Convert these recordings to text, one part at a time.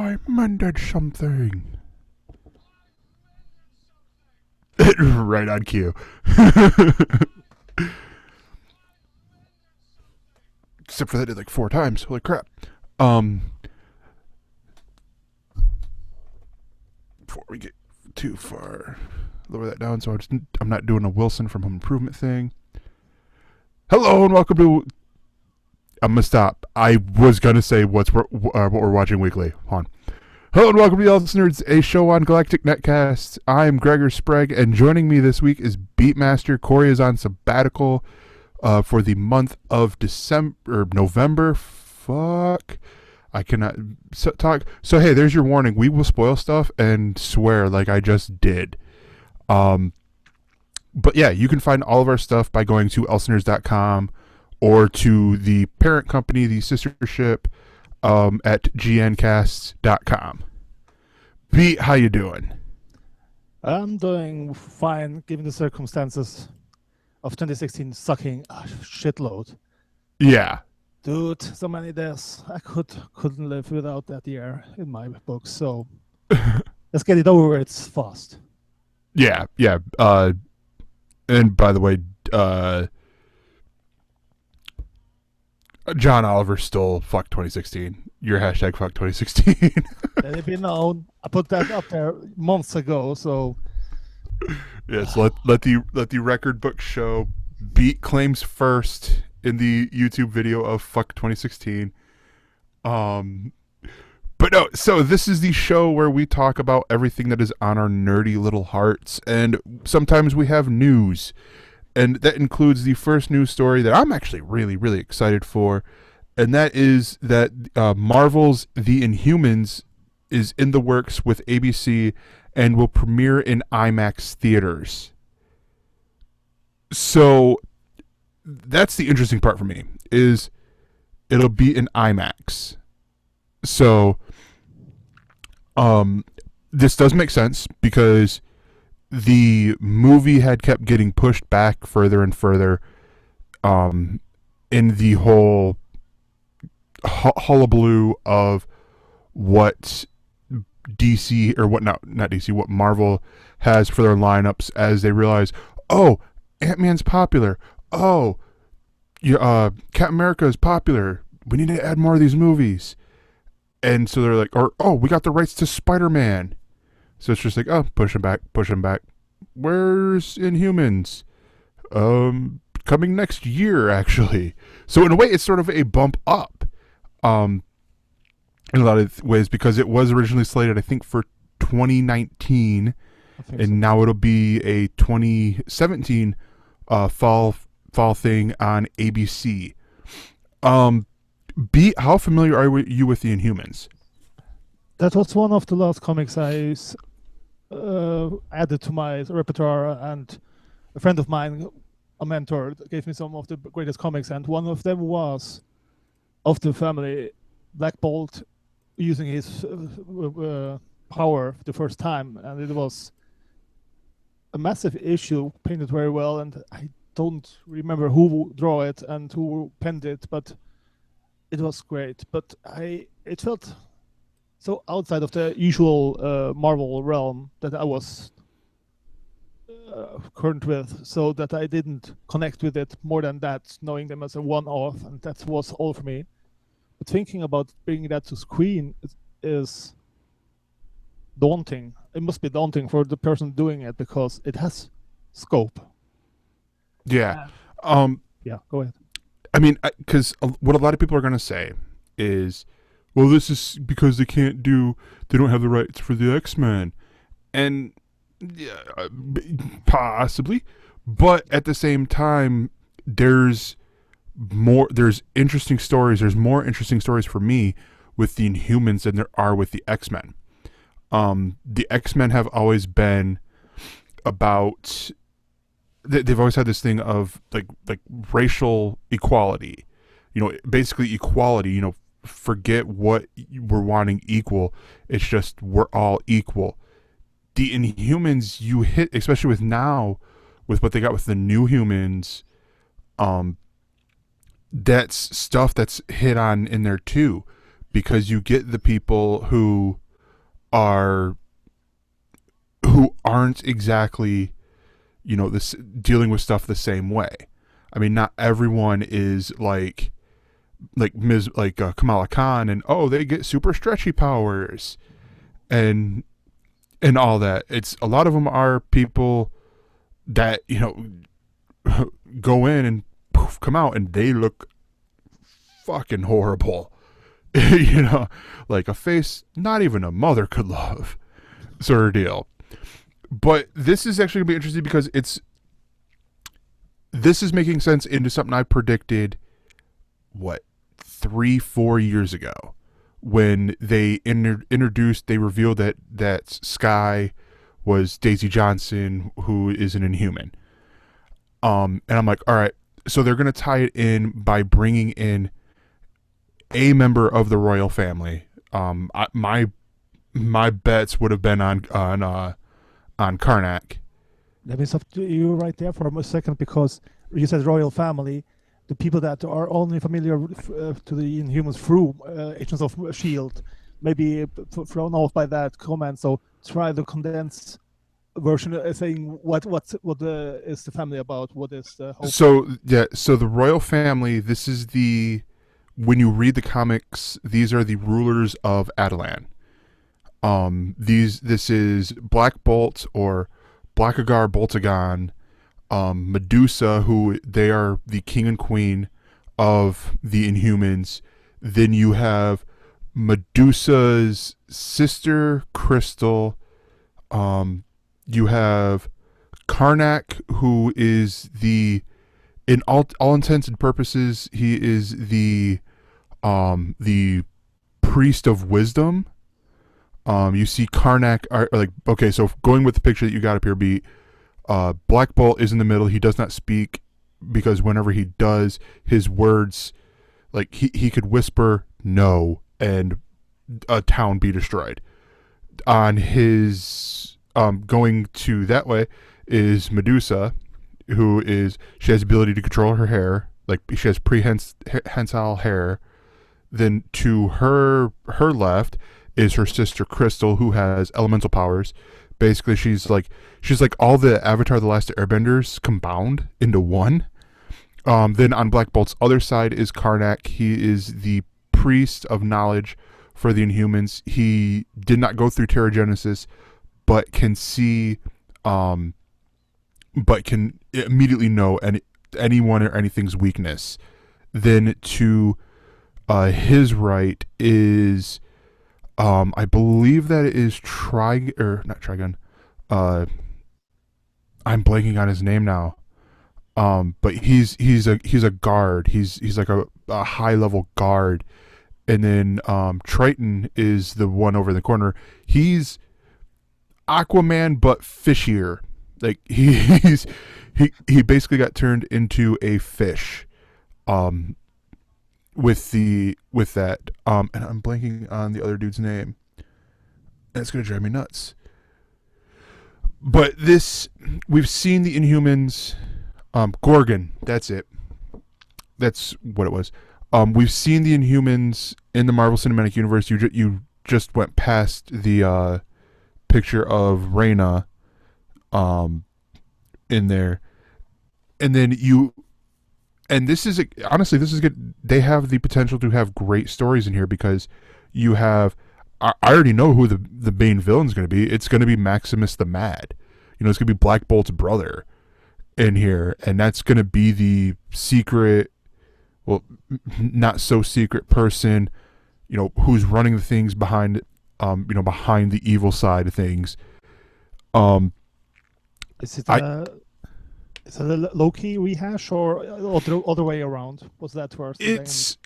I mended something. Right on cue. Except for that, I did like 4 times. Holy crap. Before we get too far, lower that down so I'm not doing a Wilson from Home Improvement thing. Hello and welcome to. I'm gonna stop. I was gonna say what we're watching weekly. Hold on. Hello and welcome to ElseNerds, a show on Galactic Netcasts. I'm Gregor Sprague, and joining me this week is Beatmaster. Corey is on sabbatical for the month of November. Fuck. I cannot talk. So, hey, there's your warning. We will spoil stuff and swear like I just did. But yeah, you can find all of our stuff by going to ElseNerds.com or to the parent company, the sistership, at gncasts.com. Pete, how you doing? I'm doing fine, given the circumstances of 2016 sucking a shitload. Yeah. Dude, so many deaths. I couldn't live without that year in my books. So let's get it over. It's fast. Yeah. And by the way, John Oliver stole fuck 2016. Your hashtag fuck 2016. Let it be known. I put that up there months ago. So yes, let the record book show. Beat claims first in the YouTube video of fuck 2016. But no, so this is the show where we talk about everything that is on our nerdy little hearts, and sometimes we have news, and that includes the first news story that I'm actually really, really excited for, and that is that Marvel's The Inhumans is in the works with ABC and will premiere in IMAX theaters. So that's the interesting part for me, is it'll be in IMAX. So this does make sense because the movie had kept getting pushed back further and further in the whole hullabaloo of what DC, or what not DC, what Marvel has for their lineups, as they realize, oh, Ant-Man's popular. Oh, Captain America is popular. We need to add more of these movies. And so they're like, we got the rights to Spider-Man. So it's just like, push him back. Where's Inhumans? Coming next year, actually. So in a way, it's sort of a bump up. In a lot of ways, because it was originally slated, I think, for 2019, and now it'll be a 2017 fall thing on ABC. Beat, how familiar are you with the Inhumans? that was one of the last comics I added to my repertoire, and a friend of mine, a mentor, gave me some of the greatest comics, and one of them was of the family, Black Bolt using his power the first time, and it was a massive issue, painted very well, and I don't remember who drew it and who penned it, but it was great. But it felt so outside of the usual Marvel realm that I was current with, so that I didn't connect with it more than that, knowing them as a one-off, and that was all for me. But thinking about bringing that to screen is daunting. It must be daunting for the person doing it because it has scope. Yeah. Yeah, go ahead. I mean, because what a lot of people are going to say is, well, this is because they don't have the rights for the X-Men. And yeah, possibly. But at the same time, there's interesting stories. There's more interesting stories for me with the Inhumans than there are with the X-Men. The X-Men have always been about, they've always had this thing of like racial equality, basically equality, forget what we're wanting equal. It's just we're all equal. The Inhumans, you hit, especially with now, with what they got with the New Humans, that's stuff that's hit on in there too, because you get the people who aren't exactly, this dealing with stuff the same way. I mean, not everyone is like Kamala Khan, and they get super stretchy powers and all that. It's a lot of them are people that go in and poof, come out and they look fucking horrible. Like a face not even a mother could love, sort of deal. But this is actually gonna be interesting because this is making sense into something I predicted 3-4 years ago when they they revealed that Skye was Daisy Johnson, who is an Inhuman. And I'm like, all right, so they're gonna tie it in by bringing in a member of the royal family. My bets would have been on Karnak. Let me stop you right there for a second, because you said royal family. The people that are only familiar to the Inhumans through Agents of S.H.I.E.L.D. maybe thrown off by that comment. So try the condensed version, saying what is the family about? What is the hope? So the royal family. This is when you read the comics, these are the rulers of Adelan. This is Black Bolt or Blackagar Boltagon, Medusa, who they are the king and queen of the Inhumans. Then you have Medusa's sister, Crystal. You have Karnak, who is in all intents and purposes, he is the priest of wisdom. You see Karnak so going with the picture that you got up here, Black Bolt is in the middle. He does not speak because whenever he does, his words, like he could whisper no and a town be destroyed. On his going to that way is Medusa, she has the ability to control her hair, like she has prehensile hair. Then to her left is her sister Crystal, who has elemental powers. Basically, she's like all the Avatar: The Last Airbenders combined into one. Then on Black Bolt's other side is Karnak. He is the priest of knowledge for the Inhumans. He did not go through Terrigenesis, but can see, but can immediately know anyone or anything's weakness. Then to his right is, I believe that it is not Trigon. I'm blanking on his name now. But he's a guard. He's like a high level guard. And then Triton is the one over in the corner. He's Aquaman but fishier. Like he basically got turned into a fish. With that. And I'm blanking on the other dude's name. That's gonna drive me nuts. But we've seen the Inhumans. Gorgon, that's it. That's what it was. We've seen the Inhumans in the Marvel Cinematic Universe. You just went past the picture of Reyna in there. And then this is good. They have the potential to have great stories in here because you have, I already know who the main villain's going to be. It's going to be Maximus the Mad. It's going to be Black Bolt's brother in here, and that's going to be the secret, well, not so secret person, who's running the things behind the evil side of things. Is it a low-key rehash or other way around? Was that first? It's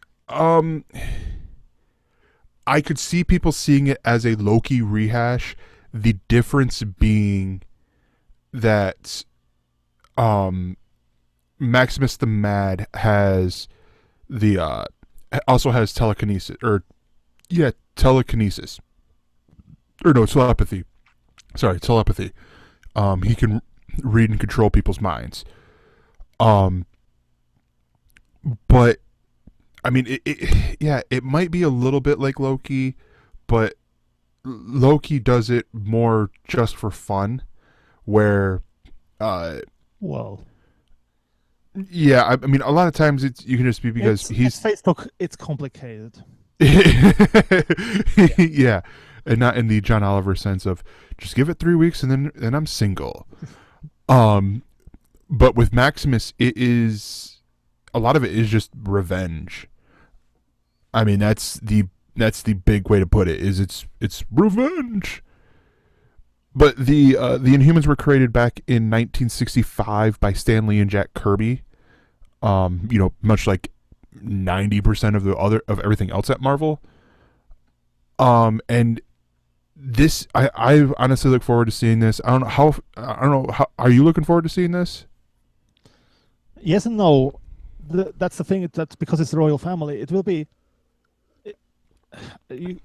I could see people seeing it as a low-key rehash. The difference being that Maximus the Mad has also has telekinesis, telepathy. Sorry, telepathy. He can read and control people's minds. But I mean, yeah, it might be a little bit like Loki, but Loki does it more just for fun, where, uh, Well, yeah, I mean, a lot of times you can just be because it's he's, Facebook. It's complicated. yeah, and not in the John Oliver sense of just give it 3 weeks and then I'm single. Um, but with Maximus, it is a lot of it is just revenge. I mean, that's the big way to put it. Is it's revenge. But the Inhumans were created back in 1965 by Stan Lee and Jack Kirby. Much like 90% of everything else at Marvel. And this I honestly look forward to seeing this. I don't know how are you looking forward to seeing this? Yes and no. That's the thing. That's because it's the royal family. It will be. You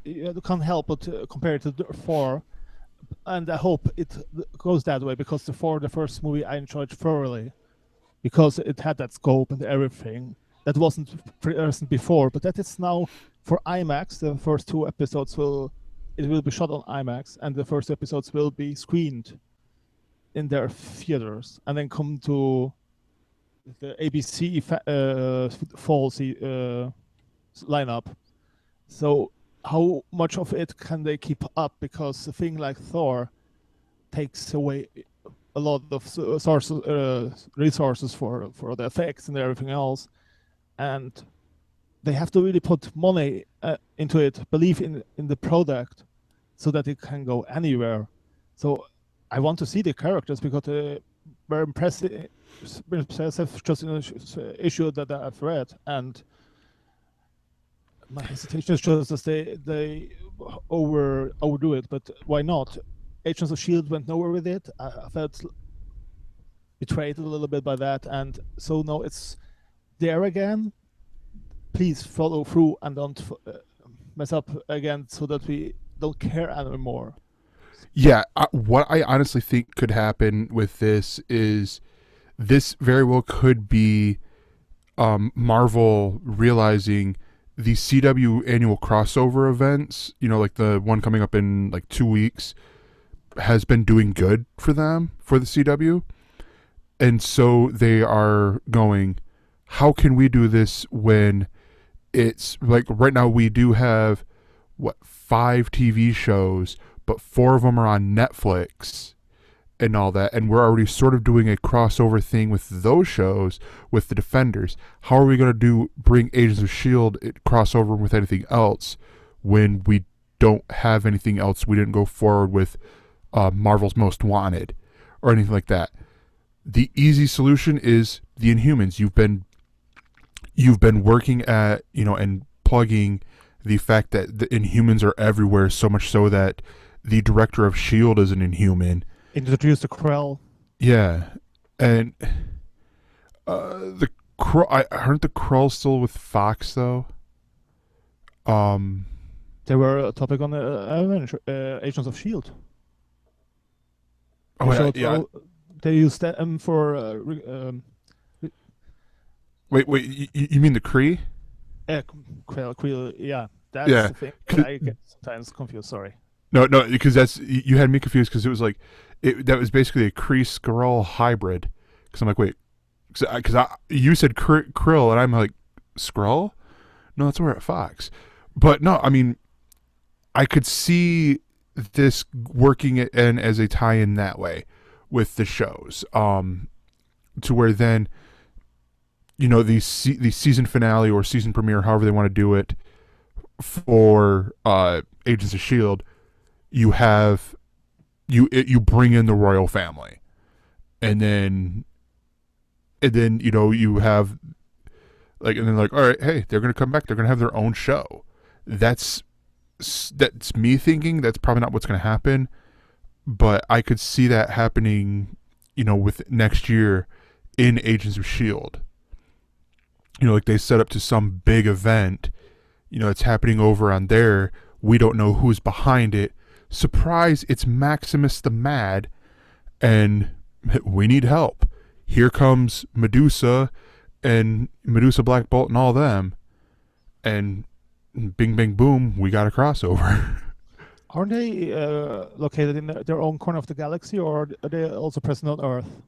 can't help but compare it to Thor, and I hope it goes that way because the first movie, I enjoyed thoroughly because it had that scope and everything that wasn't present before. But that is now for IMAX. The first 2 episodes will be shot on IMAX, and the first episodes will be screened in their theaters, and then come to the ABC fall lineup. So how much of it can they keep up? Because a thing like Thor takes away a lot of resources for the effects and everything else, and they have to really put money into it, believe in the product, so that it can go anywhere. So I want to see the characters because they were impressive just in the issue that I've read, and my hesitation is just that they overdo it. But why not? Agents of Shield went nowhere with it. I felt betrayed a little bit by that, and so now it's there again. Please follow through and don't mess up again, so that we don't care anymore. Yeah, what I honestly think could happen with this is this very well could be Marvel realizing the CW annual crossover events, like the one coming up in like 2 weeks, has been doing good for them, for the CW. And so they are going, how can we do this when it's like right now we do have 5 TV shows, but 4 of them are on Netflix and all that, and we're already sort of doing a crossover thing with those shows with the Defenders. How are we going to bring Agents of S.H.I.E.L.D. crossover with anything else when we don't have anything else? We didn't go forward with Marvel's Most Wanted or anything like that. The easy solution is the Inhumans. You've been working at, and plugging the fact that the Inhumans are everywhere, so much so that the director of S.H.I.E.L.D. is an Inhuman. Introduce the Krell. Yeah, and the Krell. I heard the Krell still with Fox though. They were a topic on the Agents of S.H.I.E.L.D. Yeah. They used them for. Wait. You mean the Kree? Krell. Yeah, that's the thing. I get sometimes confused. Sorry. No, because you had me confused because it was like that was basically a Kree Skrull hybrid. Because I'm like, wait, because you said Krill and I'm like, Skrull? No, that's over at Fox. But no, I mean, I could see this working in as a tie-in that way with the shows, to where then, the season finale or season premiere, however they want to do it, for Agents of S.H.I.E.L.D., you have you bring in the royal family, and then you have all right, hey, they're gonna come back, they're gonna have their own show. That's me thinking that's probably not what's gonna happen, but I could see that happening, with next year in Agents of S.H.I.E.L.D. Like they set up to some big event, it's happening over on there. We don't know who's behind it. Surprise, it's Maximus the Mad, and we need help. Here comes Medusa and Medusa Black Bolt and all them. and bing, bang, boom, we got a crossover. Aren't they located in their own corner of the galaxy, or are they also present on Earth?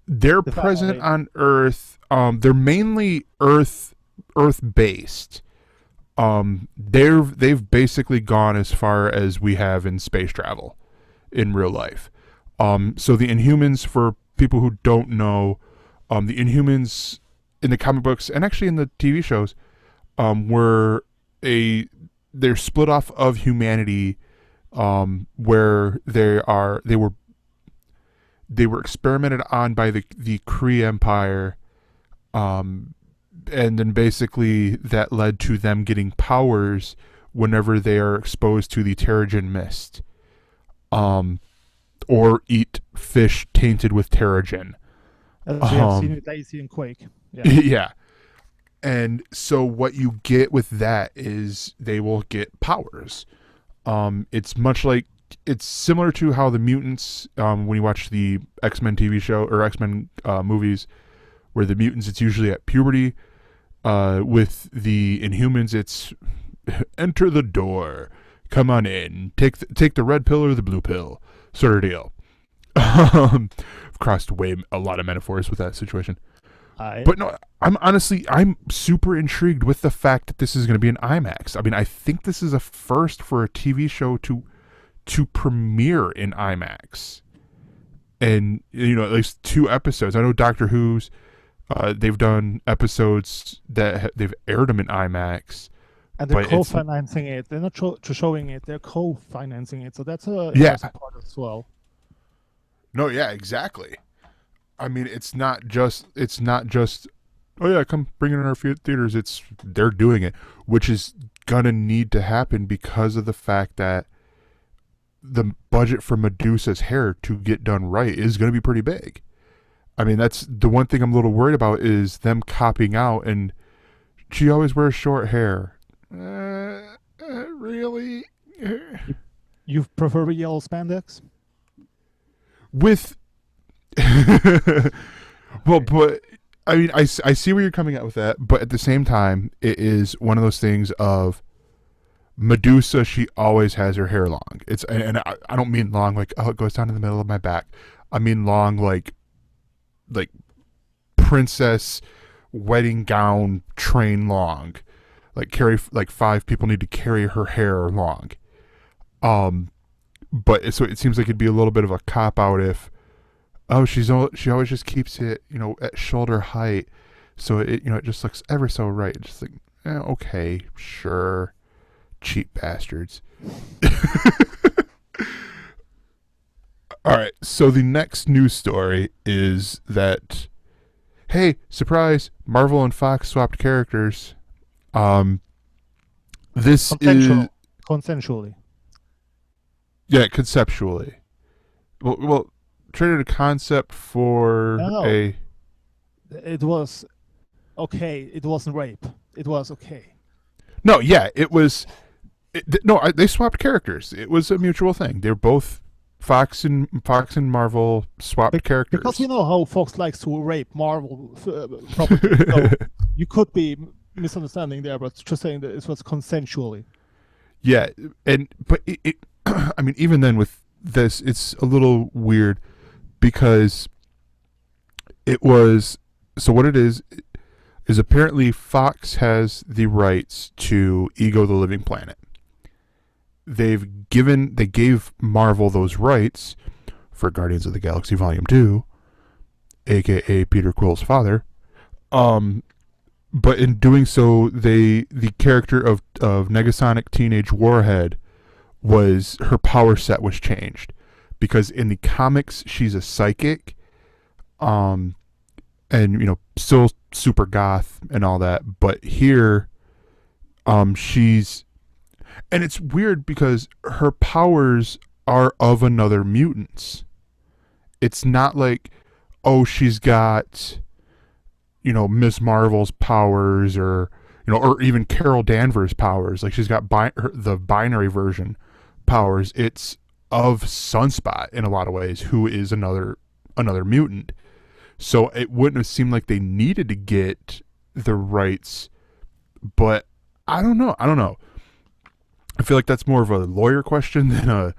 They're The present family. on Earth. They're mainly Earth based. They've basically gone as far as we have in space travel in real life. So the Inhumans, for people who don't know, the Inhumans in the comic books and actually in the TV shows, were they're split off of humanity, where they were experimented on by the Kree Empire, and then basically that led to them getting powers whenever they are exposed to the Terrigen mist, or eat fish tainted with Terrigen. As we have seen with Lazy and Quake. Yeah. Yeah. And so what you get with that is they will get powers. It's much like, it's similar to how the mutants, when you watch the X-Men TV show or X-Men movies, where the mutants, it's usually at puberty. With the Inhumans, it's enter the door, come on in, take the red pill or the blue pill, sort of deal. I've crossed a lot of metaphors with that situation. But no, I'm super intrigued with the fact that this is going to be an IMAX. I mean, I think this is a first for a TV show to premiere in IMAX. And, at least 2 episodes. I know Doctor Who's, they've done episodes that they've aired them in IMAX. And they're co-financing it. They're not showing it. They're co-financing it. So that's a important part as well. No, yeah, exactly. I mean, it's not just, oh yeah, come bring it in our theaters. They're doing it, which is gonna need to happen because of the fact that the budget for Medusa's hair to get done right is gonna be pretty big. I mean, that's the one thing I'm a little worried about, is them copying out, and she always wears short hair. Really? You prefer yellow spandex? With well, but I mean, I see where you're coming at with that, but at the same time, it is one of those things of Medusa. She always has her hair long. And I don't mean long like, oh, it goes down to the middle of my back. I mean long like princess wedding gown train long. Like 5 people need to carry her hair long. But so it seems like it'd be a little bit of a cop out if, oh, she always just keeps it, at shoulder height, so it just looks ever so right. Just like, okay, sure, cheap bastards. All right, so the next news story is that, hey, surprise, Marvel and Fox swapped characters. This is consensually. Yeah, conceptually. Well, traded a concept for a. It was okay. It wasn't rape. It was okay. No, yeah, it was. They swapped characters. It was a mutual thing. They're both Fox and Marvel swapped characters. Because you know how Fox likes to rape Marvel property. So you could be misunderstanding there, but just saying that it was consensually. Yeah, but it I mean, even then with this, it's a little weird because it was, so what it is apparently Fox has the rights to Ego the Living Planet. They gave Marvel those rights for Guardians of the Galaxy Volume 2, aka Peter Quill's father. But in doing so, the character of Negasonic Teenage Warhead, her power set was changed, because in the comics she's a psychic, and still super goth and all that, but here she's, and it's weird because her powers are of another mutant's. It's not like, oh, she's got Ms. Marvel's powers, or or even Carol Danvers' powers. Like, she's got the binary version powers. It's of Sunspot in a lot of ways, who is another mutant. So it wouldn't have seemed like they needed to get the rights, but I don't know. I feel like that's more of a lawyer question than a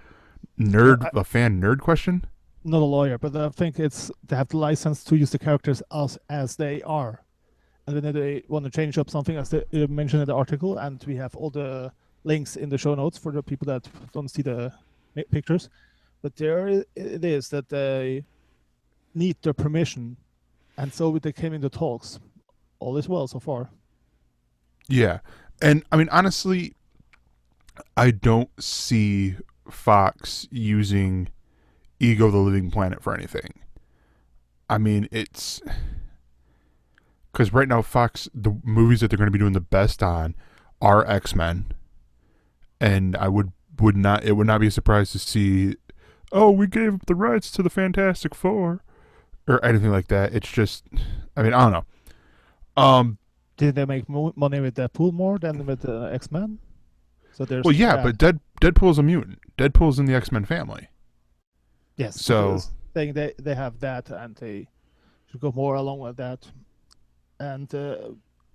fan nerd question. Not a lawyer, but I think it's they have the license to use the characters as they are. And then they want to change up something, as they mentioned in the article, and we have all the links in the show notes for the people that don't see the pictures. But there it is that they need their permission, and so they came into talks. All is well so far. Yeah. And I mean, honestly, I don't see Fox using Ego the Living Planet for anything. I mean, it's because right now Fox, the movies that they're going to be doing the best on are X-Men, and it would not be a surprise to see, oh, we gave up the rights to the Fantastic Four or anything like that. It's just, I mean, I don't know. Did they make money with Deadpool more than with X-Men? So there's but Deadpool's a mutant. Deadpool's in the X-Men family. Yes. So saying they have that, and they should go more along with that. And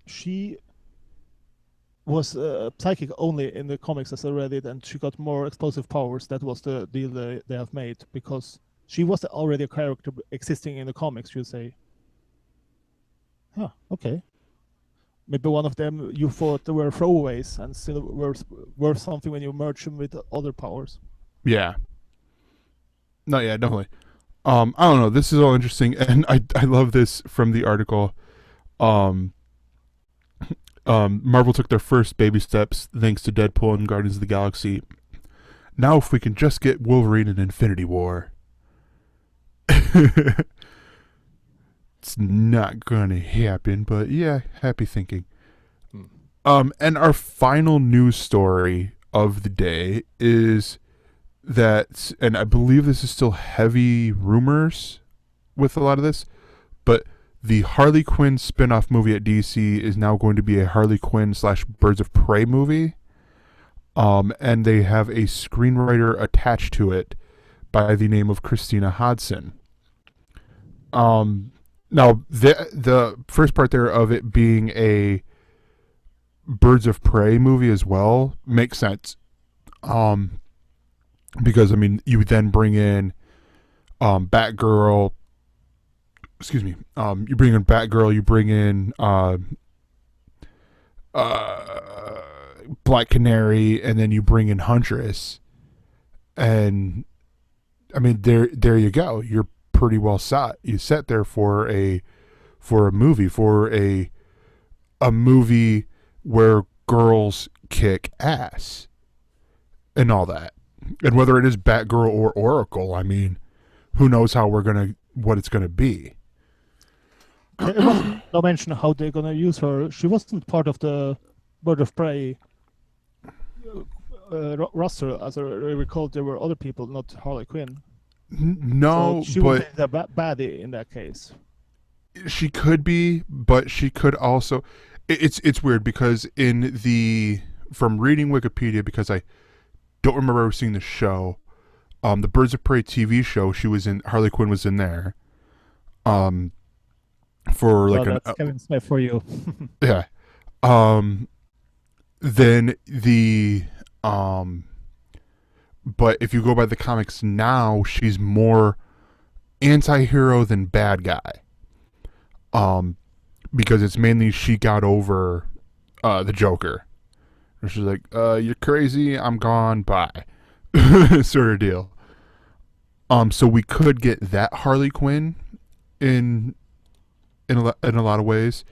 she was psychic only in the comics, as I read it, and she got more explosive powers. That was the deal they have made, because she was already a character existing in the comics, you'd say. Huh, okay. Maybe one of them you thought they were throwaways and still were worth something when you merge them with other powers. Yeah. No, yeah, definitely. I don't know. This is all interesting, and I love this from the article. Marvel took their first baby steps thanks to Deadpool and Guardians of the Galaxy. Now, if we can just get Wolverine in Infinity War. It's not gonna happen, but yeah, happy thinking. And our final news story of the day is that, and I believe this is still heavy rumors with a lot of this, but the Harley Quinn spin-off movie at DC is now going to be a Harley Quinn / Birds of Prey movie. And they have a screenwriter attached to it by the name of Christina Hodson. Now, the first part there of it being a Birds of Prey movie as well makes sense. Because, I mean, you then bring in Batgirl. Excuse me. You bring in Batgirl. You bring in Black Canary, and then you bring in Huntress. And, I mean, there you go. You're pretty well set. You set there for a movie, a movie where girls kick ass and all that. And whether it is Batgirl or Oracle, I mean, who knows what it's gonna be. It wasn't no mention how they're gonna use her. She wasn't part of the Bird of Prey roster, as I recall. There were other people, not Harley Quinn. No, so she but would be the baddie in that case. She could be, but she could also. It's weird because from reading Wikipedia, because I don't remember ever seeing the show, the Birds of Prey TV show, Harley Quinn was in there, for like that's Kevin Smith for you. Yeah. Then but if you go by the comics now, she's more anti-hero than bad guy. Because it's mainly she got over the Joker. And she's like, you're crazy, I'm gone, bye. Sort of deal. So we could get that Harley Quinn in a lot of ways.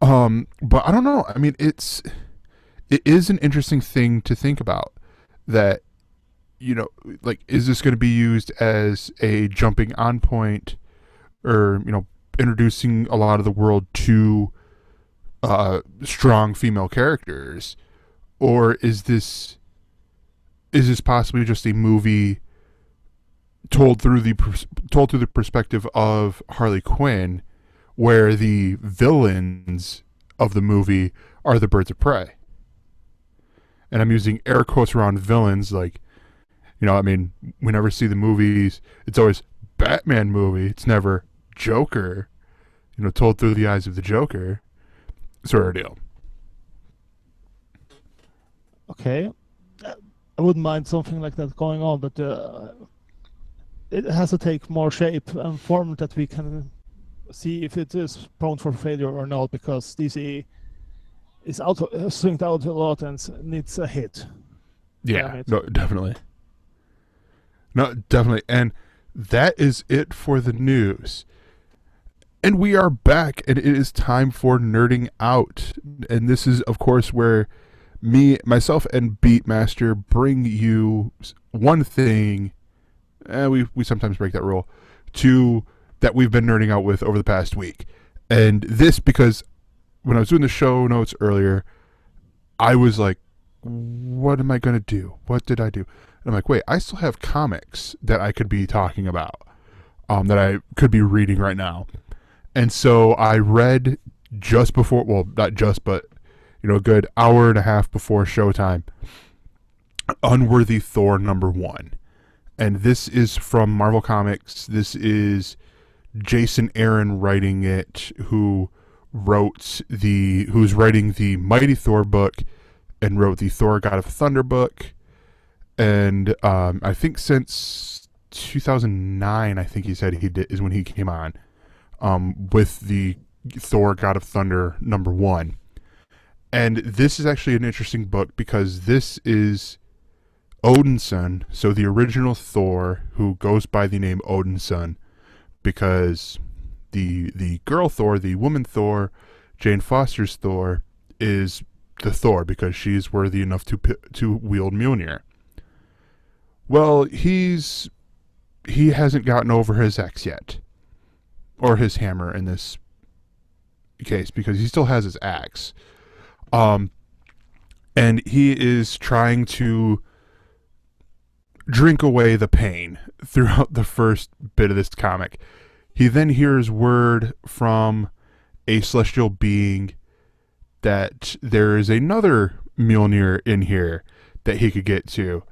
But I don't know. I mean, it is an interesting thing to think about. That, you know, like, is this going to be used as a jumping on point, or, you know, introducing a lot of the world to strong female characters, or is this possibly just a movie told through the perspective of Harley Quinn, where the villains of the movie are the Birds of Prey? And I'm using air quotes around villains, like, you know, I mean, we never see the movies. It's always Batman movie. It's never Joker, you know, told through the eyes of the Joker, sort of deal. Okay, I wouldn't mind something like that going on, but it has to take more shape and form that we can see if it is prone for failure or not, because DC is swinged out a lot and needs a hit. Damn Yeah, it. no, definitely. No, definitely. And that is it for the news. And we are back, and it is time for nerding out. And this is, of course, where myself, and Beatmaster bring you one thing. We sometimes break that rule. To that we've been nerding out with over the past week. And this because when I was doing the show notes earlier, I was like, what am I going to do? What did I do? And I'm like, wait, I still have comics that I could be talking about, that I could be reading right now. And so I read just before, well, not just, but, a good hour and a half before showtime, Unworthy Thor #1. And this is from Marvel Comics. This is Jason Aaron writing it, who's writing the Mighty Thor book and wrote the Thor God of Thunder book. And I think since 2009, I think he said is when he came on, with the Thor God of Thunder #1. And this is actually an interesting book because this is Odin's son, so the original Thor, who goes by the name Odin's son, because the girl Thor, the woman Thor, Jane Foster's Thor, is the Thor because she's worthy enough to wield Mjolnir. Well, he hasn't gotten over his ex yet, or his hammer in this case, because he still has his axe. And he is trying to drink away the pain throughout the first bit of this comic. He then hears word from a celestial being that there is another Mjolnir in here that he could get to.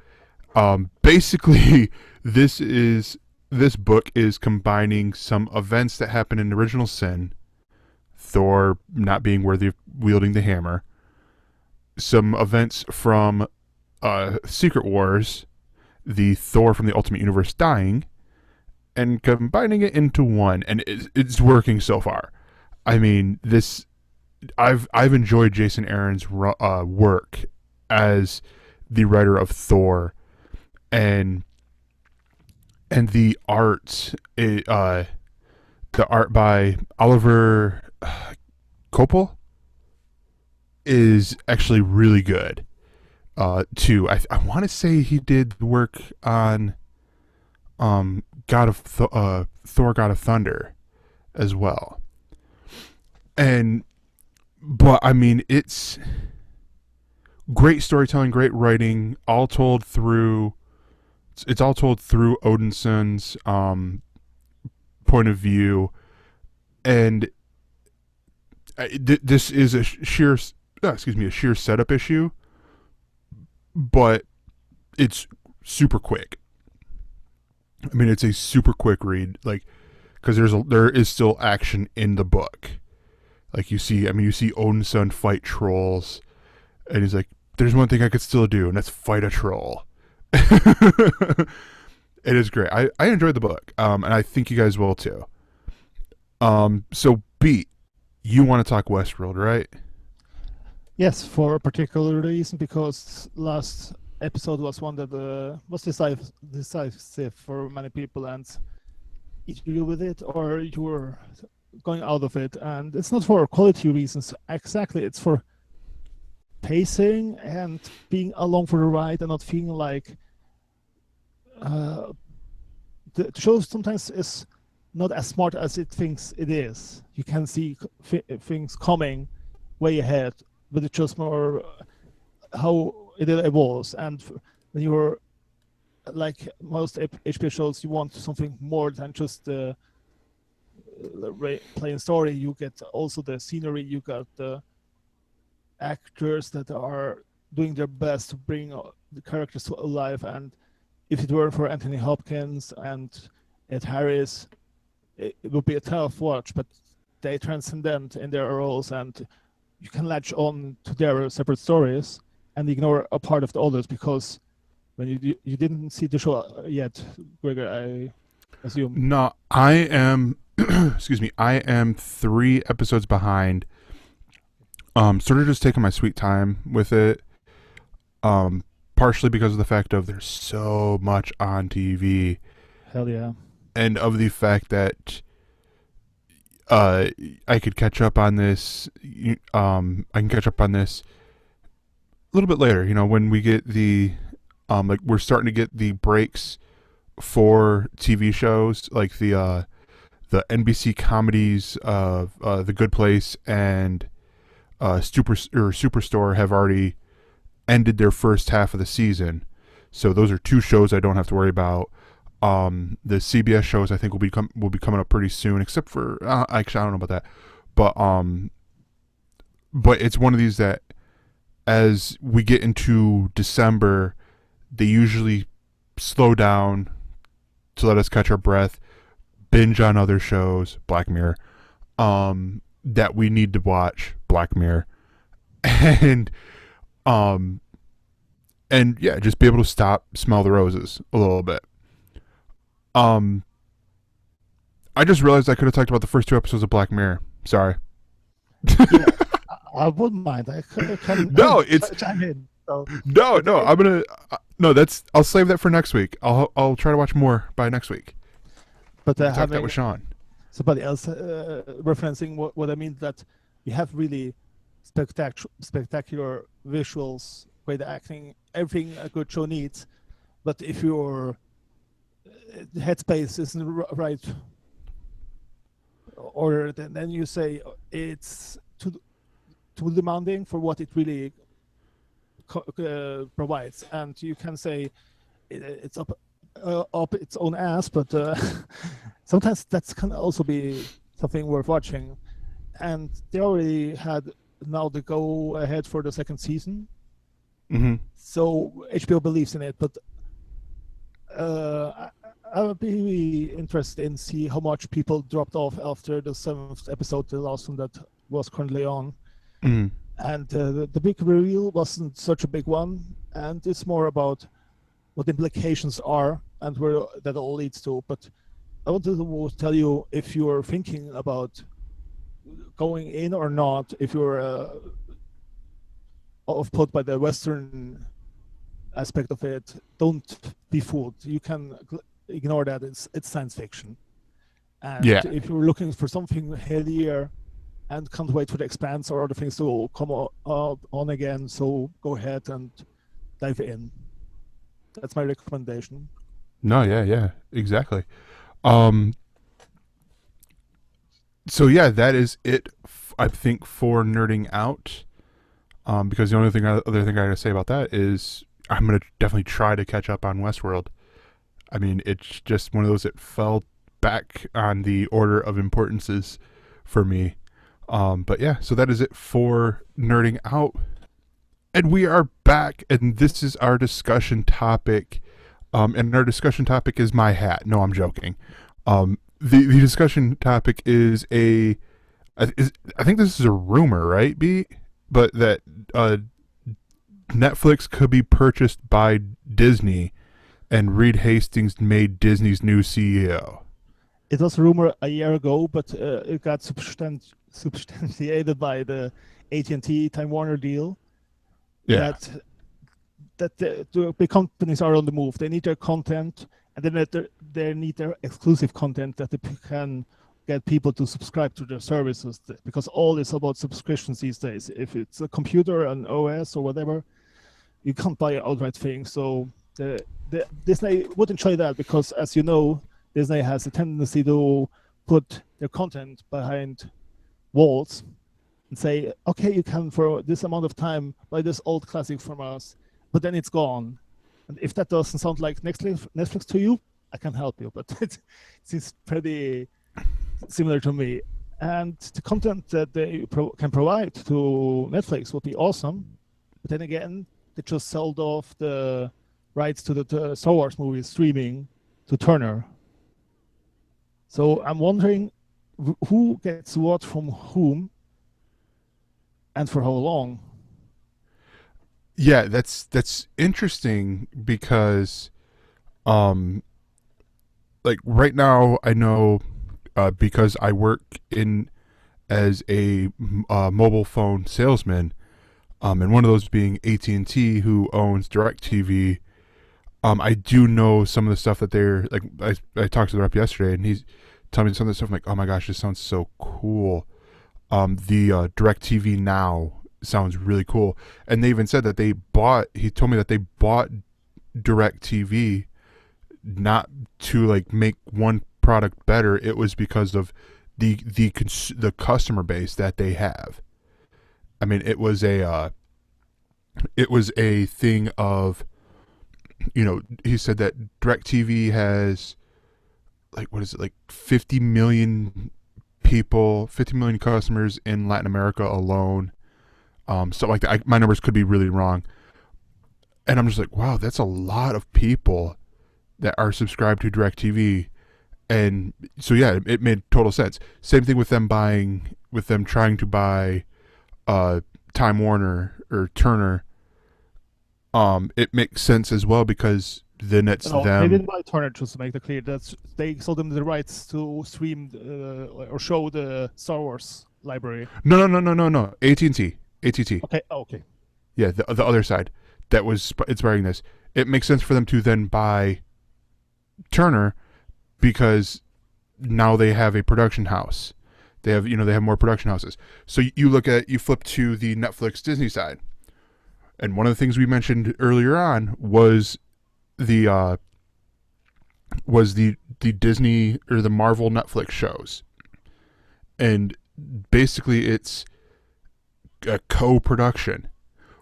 Basically, this book is combining some events that happened in Original Sin, Thor not being worthy of wielding the hammer, some events from Secret Wars, the Thor from the Ultimate Universe dying, and combining it into one, and it's working so far. I mean, I've enjoyed Jason Aaron's work as the writer of Thor, and the art, the art by Oliver Coppel is actually really good. Too, I want to say he did work on Thor God of Thunder as well. But I mean, it's great storytelling, great writing, all told through. It's all told through Odinson's point of view, and this is a sheer setup issue, but it's super quick. I mean, it's a super quick read, like, because there is still action in the book. Like you see Odin's son fight trolls, and he's like, "There's one thing I could still do, and that's fight a troll." It is great. I enjoyed the book, and I think you guys will too. So Beat, you want to talk Westworld, right? Yes, for a particular reason, because last episode was one that was decisive for many people, and either you with it or you were going out of it. And it's not for quality reasons exactly, it's for pacing and being along for the ride and not feeling like the show sometimes is not as smart as it thinks it is. You can see things coming way ahead, but it's just more how it evolves. And when you're like most HBO shows, you want something more than just the plain story. You get also the scenery, you got the actors that are doing their best to bring the characters to life. And if it weren't for Anthony Hopkins and Ed Harris, it would be a tough watch, but they transcendent in their roles, and you can latch on to their separate stories. and ignore a part of the others because when you didn't see the show yet, Gregor, I assume. No, I am. Excuse me. I am 3 episodes behind. Sort of just taking my sweet time with it. Partially because of the fact of there's so much on TV, Hell yeah. and of the fact that I could catch up on this. I can catch up on this a little bit later. When we get the like we're starting to get the breaks for TV shows like the NBC comedies of The Good Place and Superstore have already ended their first half of the season. So those are 2 shows I don't have to worry about. The CBS shows I think will be coming up pretty soon, except for actually I don't know about that, but it's one of these that as we get into December, they usually slow down to let us catch our breath, binge on other shows, Black Mirror, that we need to watch, Black Mirror, and yeah, just be able to stop, smell the roses a little bit. I just realized I could have talked about the first 2 episodes of Black Mirror. Sorry. Yeah, I wouldn't mind. I can No, it's chime in. So, no. I'm gonna no. I'll save that for next week. I'll try to watch more by next week. but Talk that having with Sean. somebody else referencing what I mean, that you have really spectacular visuals, great acting, everything a good show needs. But if your headspace isn't right, or then you say it's too demanding for what it really provides, and you can say it's up its own ass, but sometimes that can also be something worth watching. And they already had now the go ahead for the 2nd season, so HBO believes in it. But I would be interested in see how much people dropped off after the 7th episode, the last one that was currently on. And the big reveal wasn't such a big one, and it's more about what the implications are and where that all leads to. But I wanted to tell you, if you're thinking about going in or not, if you're off-put by the Western aspect of it, don't be fooled. You can ignore that. It's science fiction. And if you're looking for something heavier and can't wait for the Expanse or other things to come on again, so go ahead and dive in. That's my recommendation. No, yeah, exactly. So yeah, that is it. I think for nerding out. Because the only other thing I gotta say about that is I'm gonna definitely try to catch up on Westworld. I mean, it's just one of those that fell back on the order of importances for me. But yeah, so that is it for nerding out. And we are back, and this is our discussion topic. And our discussion topic is my hat. No, I'm joking. The discussion topic is I think this is a rumor, right, B? But that Netflix could be purchased by Disney, and Reed Hastings made Disney's new CEO. It was a rumor a year ago, but it got substantiated by the AT&T Time Warner deal. Yeah. That the big companies are on the move. They need their content, and then they need their exclusive content that they can get people to subscribe to their services, because all is about subscriptions these days. If it's a computer, an OS, or whatever, you can't buy outright things. So Disney wouldn't try that, because, as you know, Disney has a tendency to put their content behind walls and say, okay, you can for this amount of time buy this old classic from us, but then it's gone. And if that doesn't sound like Netflix to you, I can help you, but it seems pretty similar to me. And the content that they can provide to Netflix would be awesome. But then again, they just sold off the rights to the Star Wars movies streaming to Turner. So I'm wondering who gets what from whom and for how long. Yeah, that's interesting because um like right now I know because I work in as a mobile phone salesman, and one of those being AT&T, who owns DirecTV. I do know some of the stuff that they're like. I talked to the rep yesterday, and he's telling me some of the stuff. I'm like, oh my gosh, this sounds so cool. The DirecTV Now sounds really cool, and they even said that they bought. He told me that they bought DirecTV not to like make one product better. It was because of the customer base that they have. I mean, it was a thing of, he said that DirecTV has like, what is it, like 50 million people, 50 million customers in Latin America alone. So like that. My numbers could be really wrong, and I'm just like, wow, that's a lot of people that are subscribed to DirecTV. And so yeah, it made total sense. Same thing with them trying to buy Time Warner or Turner. It makes sense as well because then it's No, they them. didn't buy Turner, just to make that clear. That's they sold them the rights to stream or show the Star Wars library. No. AT&T. Okay, okay. Yeah, the other side that was inspiring this. It makes sense for them to then buy Turner because now they have a production house. They have more production houses. So you flip to the Netflix Disney side, and one of the things we mentioned earlier on the uh, was the Disney or the Marvel Netflix shows, and basically it's a co-production.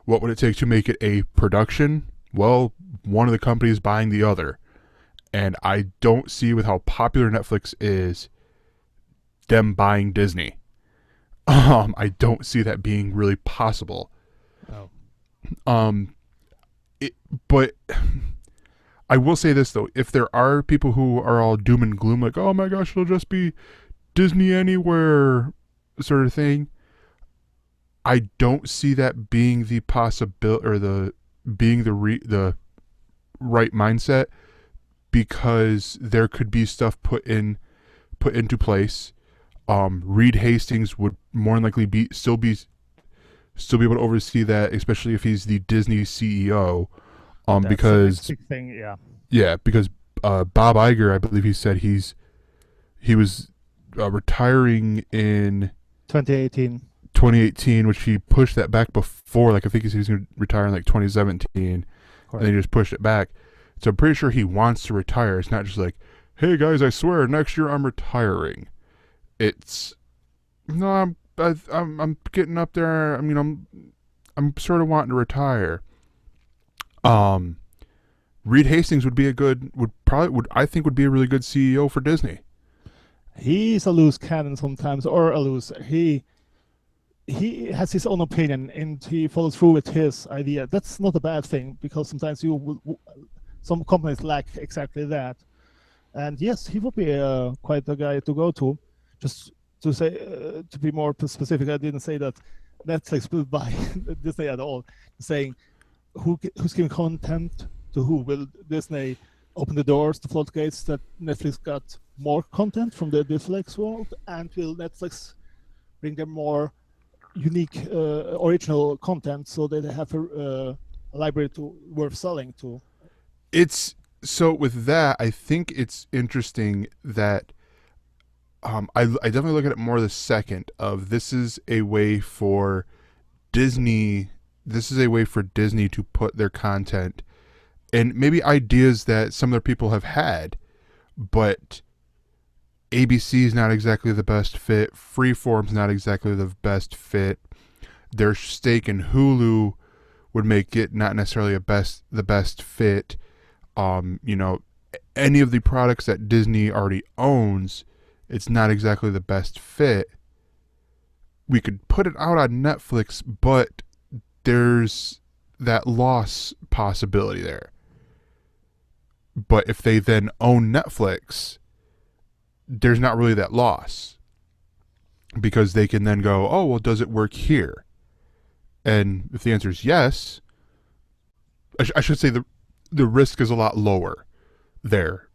What would it take to make it a production? Well, one of the companies buying the other, and I don't see, with how popular Netflix is, them buying Disney. I don't see that being really possible. Oh. Um, it, but I will say this though: if there are people who are all doom and gloom, like, "Oh my gosh, it'll just be Disney anywhere," sort of thing, I don't see that being the possibility or the being the right mindset, because there could be stuff put into place. Reed Hastings would more than likely still be able to oversee that, especially if he's the Disney CEO. That's the next Because big thing. Yeah, yeah, because Bob Iger, I believe he said he was retiring in 2018. 2018, which he pushed that back before. Like I think he said he's going to retire in like 2017, and Correct. then he just pushed it back. So I'm pretty sure he wants to retire. It's not just like, hey guys, I swear next year I'm retiring. It's no, I'm getting up there. I mean, I'm sort of wanting to retire. Um, Reed Hastings would I think would be a really good CEO for Disney. He's a loose cannon sometimes, or a loose. He has his own opinion and he follows through with his idea. That's not a bad thing because sometimes some companies lack exactly that. And yes, he would be quite a guy to go to. Just to say, to be more specific, I didn't say that Netflix will buy Disney at all. Saying who's giving content to who? Will Disney open the doors, the floodgates, that Netflix got more content from the Netflix world, and will Netflix bring them more unique, original content so that they have a library worth selling to? It's so with that, I think it's interesting that I definitely look at it more the second of this is a way for Disney. This is a way for Disney to put their content and maybe ideas that some other people have had, but ABC is not exactly the best fit. Freeform's not exactly the best fit. Their stake in Hulu would make it not necessarily the best fit. You know, any of the products that Disney already owns, it's not exactly the best fit. We could put it out on Netflix, but there's that loss possibility there. But if they then own Netflix, there's not really that loss because they can then go, oh, well, does it work here? And if the answer is yes, I should say the risk is a lot lower there.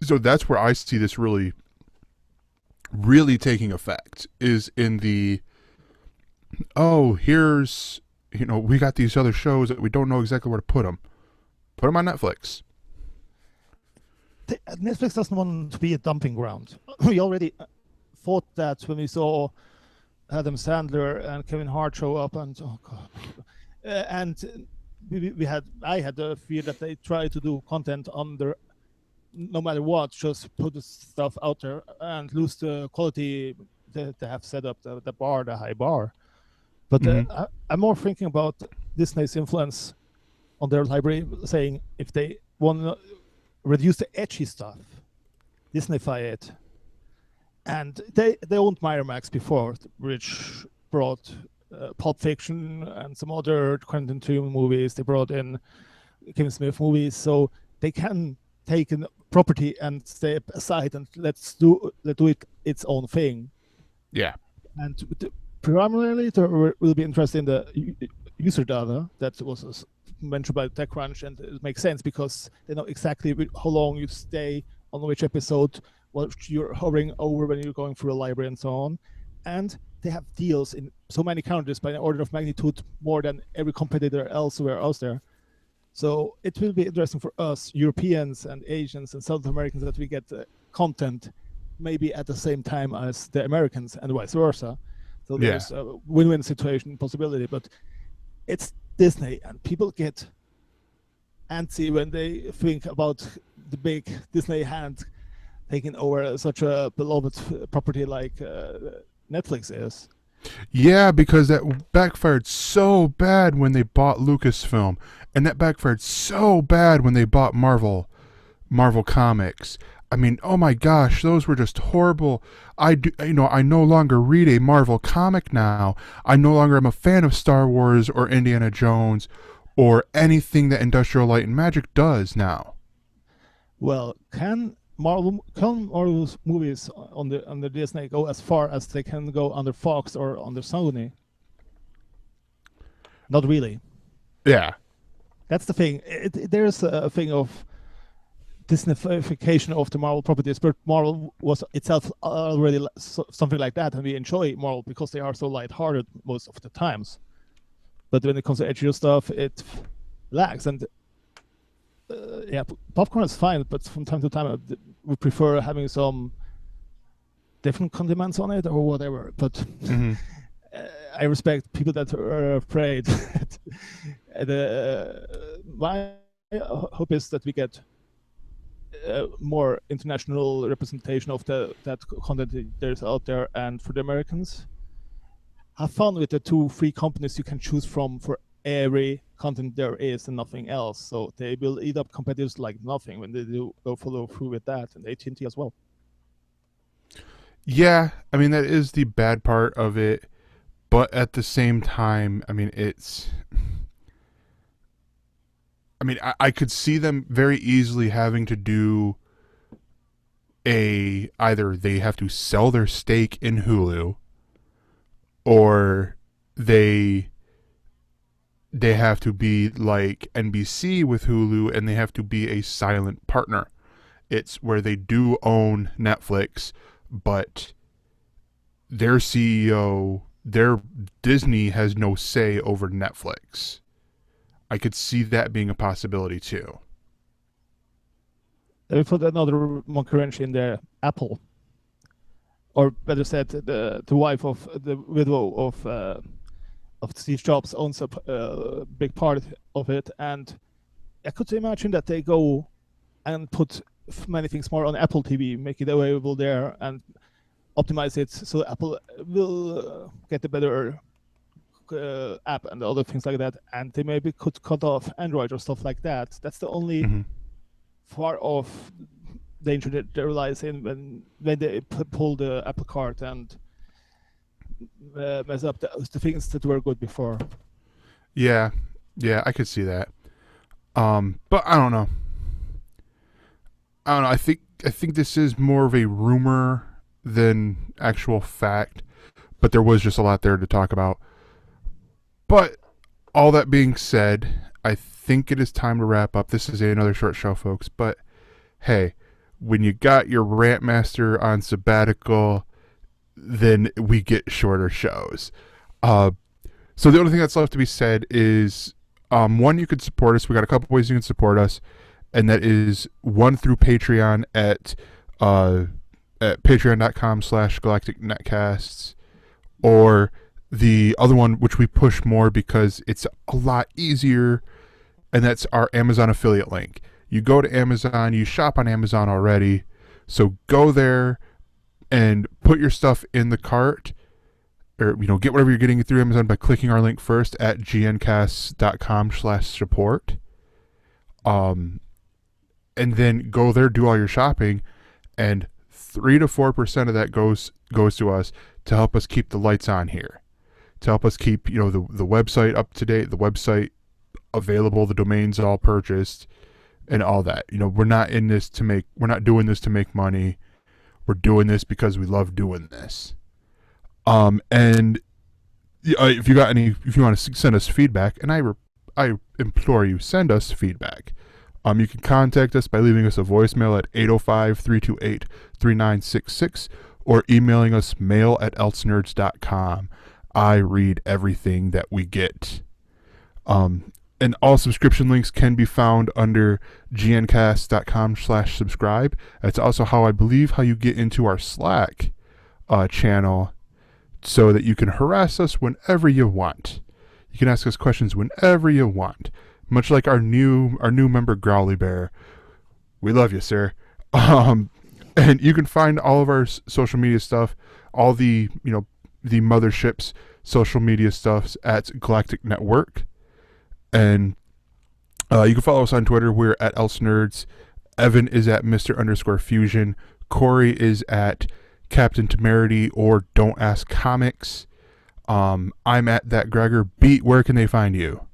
So that's where I see this really, really taking effect is in the, oh, here's, we got these other shows that we don't know exactly where to put them. Put them on Netflix. Netflix doesn't want to be a dumping ground. We already thought that when we saw Adam Sandler and Kevin Hart show up, and oh god, and I had the fear that they try to do content under no matter what, just put the stuff out there and lose the quality that they have set up the high bar. But I'm more thinking about Disney's influence on their library, saying if they want to reduce the edgy stuff, Disneyfy it. And they owned Miramax before, which brought Pulp Fiction and some other Quentin Tarantino movies. They brought in Kevin Smith movies, so they can take a property and step aside and let do it its own thing. Yeah. And primarily, there will be interest in the user data that was mentioned by TechCrunch, and it makes sense because they know exactly how long you stay on which episode, what you're hovering over when you're going through a library and so on. And they have deals in so many countries by an order of magnitude more than every competitor elsewhere out there. So it will be interesting for us, Europeans and Asians and South Americans, that we get content maybe at the same time as the Americans and vice versa. So there's a win-win situation possibility, but it's Disney, and people get antsy when they think about the big Disney hand taking over such a beloved property like Netflix is. Yeah, because that backfired so bad when they bought Lucasfilm, and that backfired so bad when they bought Marvel Comics. I mean, oh my gosh, those were just horrible. I no longer read a Marvel comic now. I no longer am a fan of Star Wars or Indiana Jones or anything that Industrial Light and Magic does now. Well, can Marvel's movies under Disney go as far as they can go under Fox or under Sony? Not really. Yeah. That's the thing. There's a thing of Disneyfication of the Marvel properties, but Marvel was itself already something like that, and we enjoy Marvel because they are so lighthearted most of the times. But when it comes to edgier stuff, it lags. And popcorn is fine, but from time to time, we prefer having some different condiments on it or whatever. But I respect people that are afraid. My hope is that we get more international representation of that content there's out there, and for the Americans, have fun with the 2-3 companies you can choose from for every content there is and nothing else. So they will eat up competitors like nothing when they do go follow through with that, and AT&T as well. Yeah, I mean, that is the bad part of it, but at the same time, I mean, I could see them very easily having to do either they have to sell their stake in Hulu, or they have to be like NBC with Hulu, and they have to be a silent partner. It's where they do own Netflix, but their CEO, their Disney has no say over Netflix. I could see that being a possibility too. We put another monkey wrench in there. Apple, or better said, the wife of the widow of Steve Jobs owns a big part of it, and I could imagine that they go and put many things more on Apple TV, make it available there, and optimize it so Apple will get a better app and other things like that, and they maybe could cut off Android or stuff like that. That's the only far off danger that they realize in when they pull the Apple card and mess up the things that were good before. Yeah, I could see that. But I don't know. I think this is more of a rumor than actual fact, but there was just a lot there to talk about. But all that being said, I think it is time to wrap up. This is another short show, folks. But hey, when you got your rant master on sabbatical, then we get shorter shows. So the only thing that's left to be said is, one, you could support us. We got a couple ways you can support us, and that is one through Patreon at patreon.com/galacticnetcasts, or the other one, which we push more because it's a lot easier, and that's our Amazon affiliate link. You go to Amazon, you shop on Amazon already, so go there and put your stuff in the cart, or get whatever you're getting through Amazon by clicking our link first at gncasts.com/support. And then go there, do all your shopping, and 3 to 4% of that goes to us to help us keep the lights on here, to help us keep the website up to date, the website available, the domains all purchased, and all that. We're not doing this to make money. We're doing this because we love doing this. And if you want to send us feedback, and I implore you, send us feedback. You can contact us by leaving us a voicemail at 805-328-3966 or emailing us mail@ElseNerds.com. I read everything that we get. And all subscription links can be found under gncast.com/subscribe. That's also how you get into our Slack channel, so that you can harass us whenever you want. You can ask us questions whenever you want. Much like our new member Growly Bear. We love you, sir. And you can find all of our social media stuff, all the mothership's social media stuff at Galactic Network. And you can follow us on Twitter. We're at ElseNerds. Evan is at Mr_Fusion. Corey is at Captain Temerity or Don't Ask Comics. I'm at that Gregor. Beat, where can they find you?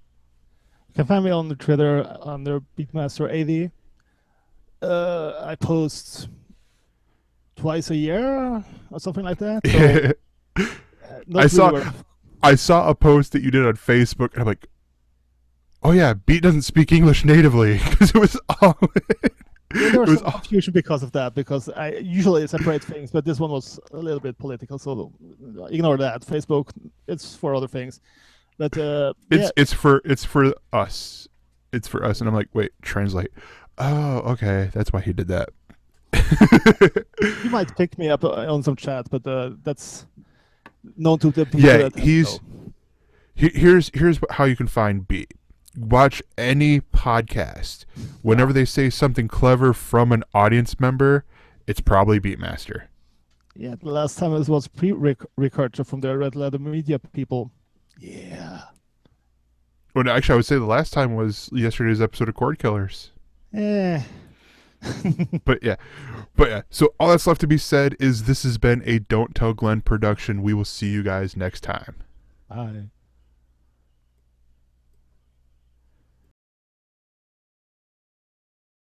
You can find me on the Twitter under Beatmaster80. I post twice a year or something like that. So, I saw a post that you did on Facebook, and I'm like, oh yeah, Beat doesn't speak English natively, because it was all. There was some confusion because of that, because I usually separate things, but this one was a little bit political, so ignore that. Facebook, it's for other things. But it's for us. It's for us, and I'm like, wait, translate. Oh, okay, that's why he did that. He might pick me up on some chat, but that's known to the people. Yeah, here's how you can find Beat. Watch any podcast. Whenever they say something clever from an audience member, it's probably Beatmaster. Yeah, the last time it was pre-recorded from the Red Letter Media people. Yeah. Well, actually, I would say the last time was yesterday's episode of Cord Killers. Yeah. But yeah. So all that's left to be said is this has been a Don't Tell Glenn production. We will see you guys next time. Bye.